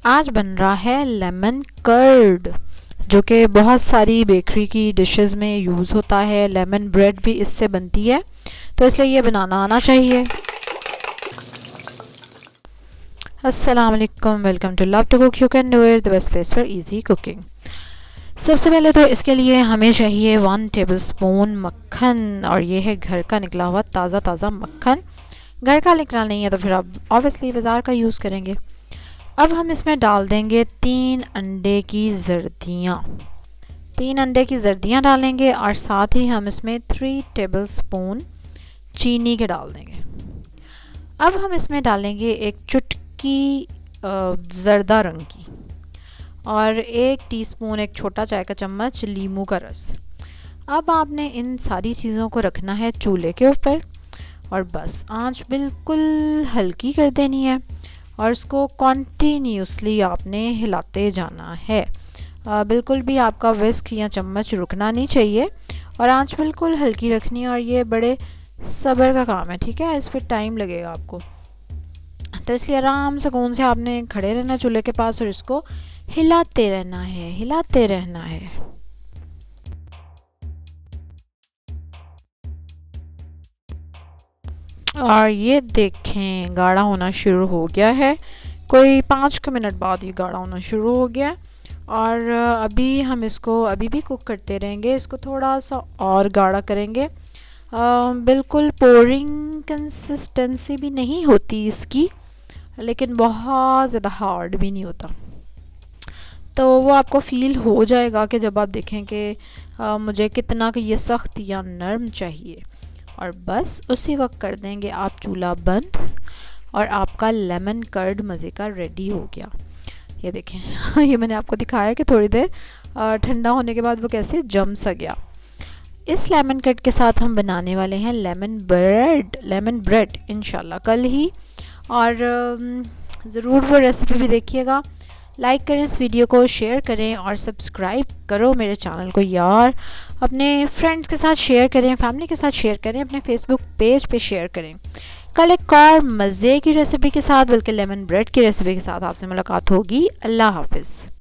आज बन रहा है लेमन कर्ड, जो कि बहुत सारी बेकरी की डिशेस में यूज़ होता है। लेमन ब्रेड भी इससे बनती है, तो इसलिए ये बनाना आना चाहिए। अस्सलाम वालेकुम, welcome to love to cook, you can do it, the best place for easy cooking. सबसे पहले तो इसके लिए हमें चाहिए 1 टेबलस्पून मक्खन, और ये है घर का निकला हुआ ताज़ा मक्खन। घर का निकला नहीं है तो फिर आप ऑब्वियसली बाज़ार का यूज़ करेंगे। अब हम इसमें डाल देंगे 3 अंडे की जर्दियाँ। 3 अंडे की जर्दियाँ डालेंगे और साथ ही हम इसमें 3 टेबलस्पून चीनी के डाल देंगे। अब हम इसमें डालेंगे एक चुटकी ज़र्दा रंग की और 1 टीस्पून, एक छोटा चाय का चम्मच लीमू का रस। अब आपने इन सारी चीज़ों को रखना है चूल्हे के ऊपर और बस आंच बिल्कुल हल्की कर देनी है और इसको कॉन्टीन्यूसली आपने हिलाते जाना है। बिल्कुल भी आपका विस्क या चम्मच रुकना नहीं चाहिए और आंच बिल्कुल हल्की रखनी है। और ये बड़े सब्र का काम है, ठीक है, इस पर टाइम लगेगा आपको, तो इसलिए आराम से सुकून से आपने खड़े रहना चूल्हे के पास और इसको हिलाते रहना है, हिलाते रहना है। और ये देखें गाढ़ा होना शुरू हो गया है, कोई 5 मिनट बाद ये गाढ़ा होना शुरू हो गया। और अभी हम इसको अभी भी कुक करते रहेंगे, इसको थोड़ा सा और गाढ़ा करेंगे। बिल्कुल पोरिंग कंसिस्टेंसी भी नहीं होती इसकी, लेकिन बहुत ज़्यादा हार्ड भी नहीं होता, तो वो आपको फ़ील हो जाएगा कि जब आप देखें कि मुझे कितना कि ये सख्त या नरम चाहिए। और बस उसी वक्त कर देंगे आप चूल्हा बंद और आपका लेमन कर्ड मज़े का रेडी हो गया। ये देखें ये मैंने आपको दिखाया कि थोड़ी देर ठंडा होने के बाद वो कैसे जम सा गया। इस लेमन कर्ड के साथ हम बनाने वाले हैं लेमन ब्रेड इंशाल्लाह कल ही। और ज़रूर वो रेसिपी भी देखिएगा। लाइक करें इस वीडियो को, शेयर करें और सब्सक्राइब करो मेरे चैनल को यार। अपने फ्रेंड्स के साथ शेयर करें, फैमिली के साथ शेयर करें, अपने फेसबुक पेज पे शेयर करें। कल एक और मज़े की रेसिपी के साथ, बल्कि लेमन ब्रेड की रेसिपी के साथ आपसे मुलाकात होगी। अल्लाह हाफिज़।